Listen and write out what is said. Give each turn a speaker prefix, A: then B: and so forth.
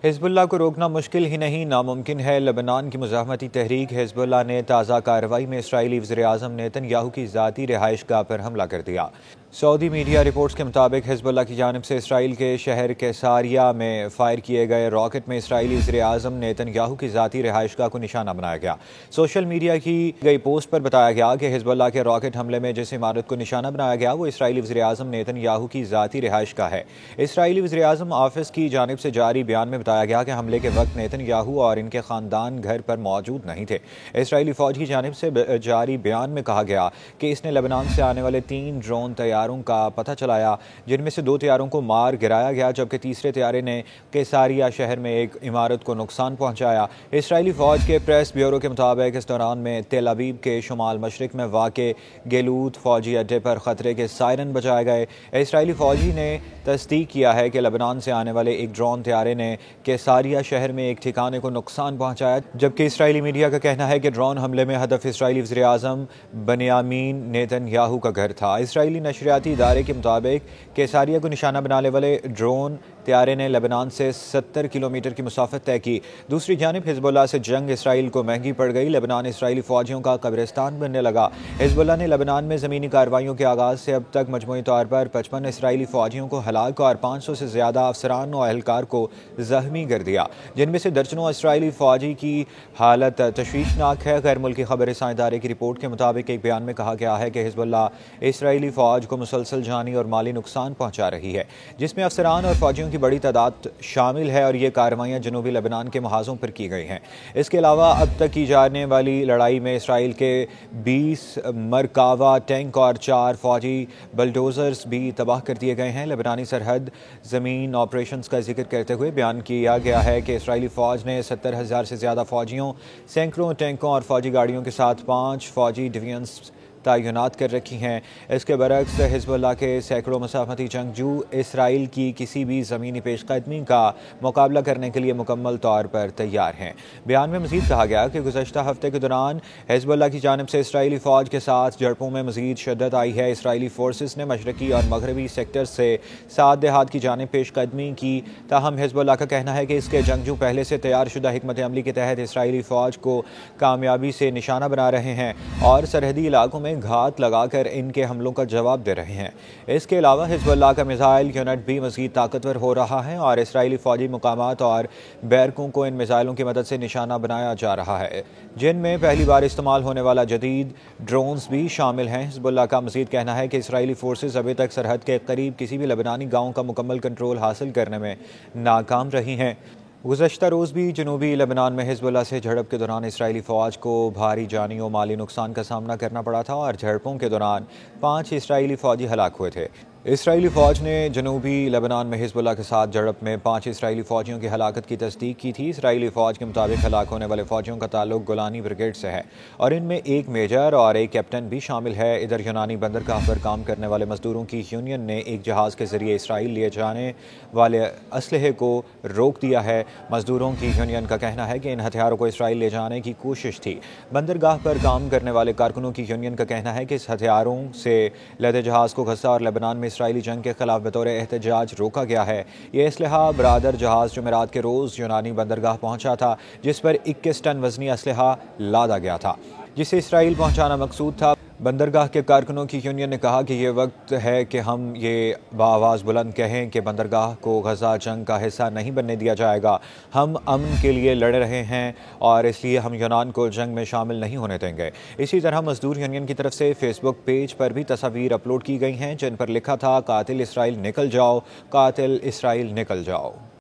A: Hezbollah को रोकना मुश्किल ही नहीं नामुमकिन है। लबनान की मुज़ाहमती तहरीक हिजबुल्लाह ने ताज़ा कार्रवाई में इसराइली वज़ीर-ए-आज़म नेतन्याहू की ज़ाती रिहाइशगाह पर हमला कर दिया। सऊदी मीडिया रिपोर्ट्स के मुताबिक हिजबुल्लाह की जानिब से इसराइल के शहर कैसारिया में फायर किए गए रॉकेट में इसराइली वज़ीर-ए-आज़म नेतन्याहू की ज़ाती रिहाइशगाह को निशाना बनाया गया। सोशल मीडिया की गई पोस्ट पर बताया गया कि हिजबुल्लाह के रॉकेट हमले में जिस इमारत को निशाना बनाया गया वो इसराइली वज़ीर-ए-आज़म नेतन्याहू की ज़ाती रिहाइशगाह है। इसराइली वज़ीर-ए-आज़म ऑफिस की जानिब से जारी बयान में बताया गया कि हमले के वक्त नेतन्याहू और इनके ख़ानदान घर पर मौजूद नहीं थे। इसराइली फ़ौज की जानिब से जारी बयान में कहा गया कि इसने लेबनान से आने वाले 3 ड्रोन तैयारों का पता चलाया, जिनमें से 2 तैयारों को मार गिराया गया, जबकि तीसरे तैयारे ने कैसारिया शहर में एक इमारत को नुकसान पहुंचाया। इसराइली फ़ौज के प्रेस ब्यूरो के मुताबिक इस दौरान में तेल अवीव के शुमाल मशरिक में वाक़े गेलूत फ़ौजी अड्डे पर ख़तरे के सायरन बजाए गए। इसराइली फ़ौजी ने तस्दीक किया है कि लेबनान से आने वाले एक ड्रोन तैयारे ने कैसारिया शहर में एक ठिकाने को नुकसान पहुंचाया, जबकि इसराइली मीडिया का कहना है कि ड्रोन हमले में हदफ इसराइली वज़ीर-ए-आज़म बेंयामीन नेतन्याहू का घर था। इसराइली नशरियाती इदारे के मुताबिक कैसारिया को निशाना बनाने वाले ड्रोन तैयारे ने लेबनान से 70 किलोमीटर की मुसाफत तय की। दूसरी जानिब हिजबुल्लाह से जंग इसराइल को महंगी पड़ गई। लेबनान इसराइली फ़ौजियों का कब्रिस्तान बनने लगा। हिजबुल्लाह ने लेबनान में ज़मीनी कार्रवाइयों के आगाज़ से अब तक मजमूई तौर पर 55 इसराइली फ़ौजियों को हलाक और 500 से ज़्यादा अफसरान और एहलकार को ज़ख्मी कर दिया, जिनमें से दर्जनों इसराइली फ़ौजी की हालत तशवीशनाक है। गैर मुल्की खबर इदारे की रिपोर्ट के मुताबिक एक बयान में कहा गया है कि हिजबुल्लाह इसराइली फ़ौज को मुसलसल जानी और माली नुकसान पहुँचा रही है, जिसमें अफसरान और फ़ौजियों की बड़ी तादाद शामिल है और ये कार्रवाइयाँ जनूबी लेबनान के महाजों पर की गई हैं। इसके अलावा अब तक की जाने वाली लड़ाई में इसराइल के 20 मरकावा टैंक और 4 फ़ौजी बलडोज़र्स भी तबाह कर दिए गए हैं। लेबनानी सरहद ज़मीन ऑपरेशंस का जिक्र करते हुए बयान किया गया है कि इसराइली फ़ौज ने 70,000 से ज़्यादा फ़ौजियों, सैकड़ों टैंकों और फ़ौजी गाड़ियों के साथ 5 फ़ौजी डिवीजन्स तैनात कर रखी हैं। इसके बरक्स हिजबुल्लाह के सैकड़ों मुसाफती जंगजू इसराइल की किसी भी ज़मीनी पेशकदमी का मुकाबला करने के लिए मुकम्मल तौर पर तैयार हैं। बयान में मज़ीद कहा गया कि गुज़श्ता हफ्ते के दौरान हिजबुल्लाह की जानिब से इसराइली फ़ौज के साथ झड़पों में मज़ीद शिद्दत आई है। इसराइली फोर्सेस ने मशरकी और मगरबी सेक्टर से सात देहात की जानिब पेशकदमी की, ताहम हिजबुल्लाह का कहना है कि इसके जंगजू पहले से तैयार शुदा हिकमत अमली के तहत इसराइली फ़ौज को कामयाबी से निशाना बना रहे हैं और सरहदी इलाकों में घात लगाकर इनके हमलों का जवाब दे रहे हैं। इसके अलावा हिजबुल्लाह का मिसाइल यूनिट भी मज़ीद ताकतवर हो रहा है और इसराइली फ़ौजी मुकामात और बैरकों को इन मिसाइलों की मदद से निशाना बनाया जा रहा है, जिनमें पहली बार इस्तेमाल होने वाला जदीद ड्रोन्स भी शामिल हैं। हिजबुल्लाह का मज़ीद कहना है कि इसराइली फोर्सेस अभी तक सरहद के करीब किसी भी लेबनानी गाँव का मुकम्मल कंट्रोल हासिल करने में नाकाम रही हैं। गुज़श्ता रोज़ भी जनूबी लेबनान में हिजबुल्लाह से झड़प के दौरान इसराइली फ़ौज को भारी जानी और माली नुकसान का सामना करना पड़ा था और झड़पों के दौरान 5 इसराइली फ़ौजी हलाक हुए थे। इसराइली फ़ौज ने जनूबी लेबनान में हिजबुल्लाह के साथ झड़प में 5 इसराइली फ़ौजियों की हलाकत की तस्दीक की थी। इसराइली फ़ौज के मुताबिक हलाक होने वाले फ़ौजियों का ताल्लुक गोलानी ब्रिगेड से है और इनमें एक मेजर और एक कैप्टन भी शामिल है। इधर यूनानी बंदरगाह पर काम करने वाले मजदूरों की यूनियन ने एक जहाज़ के जरिए इसराइल लिए जाने वाले असलहे को रोक दिया है। मजदूरों की यूनियन का कहना है कि इन हथियारों को इसराइल ले जाने की कोशिश थी। बंदरगाह पर काम करने वाले कारकुनों की यूनियन का कहना है कि इस हथियारों से लदे जहाज़ को गज़ा और लेबनान में इसराइली जंग के खिलाफ बतौर एहतजाज रोका गया है। यह असलहा बरादर जहाज़ जुमेरात के रोज़ यूनानी बंदरगाह पहुंचा था, जिस पर 21 टन वजनी असलहा लादा गया था, जिसे इसराइल पहुंचाना मकसूद था। बंदरगाह के कारकुनों की यूनियन ने कहा कि यह वक्त है कि हम ये बाआवाज़ बुलंद कहें कि बंदरगाह को गज़ा जंग का हिस्सा नहीं बनने दिया जाएगा। हम अमन के लिए लड़ रहे हैं और इसलिए हम यूनान को जंग में शामिल नहीं होने देंगे। इसी तरह मजदूर यूनियन की तरफ से फेसबुक पेज पर भी तस्वीर अपलोड की गई हैं, जिन पर लिखा था कातिल इसराइल निकल जाओ, कातिल इसराइल निकल जाओ।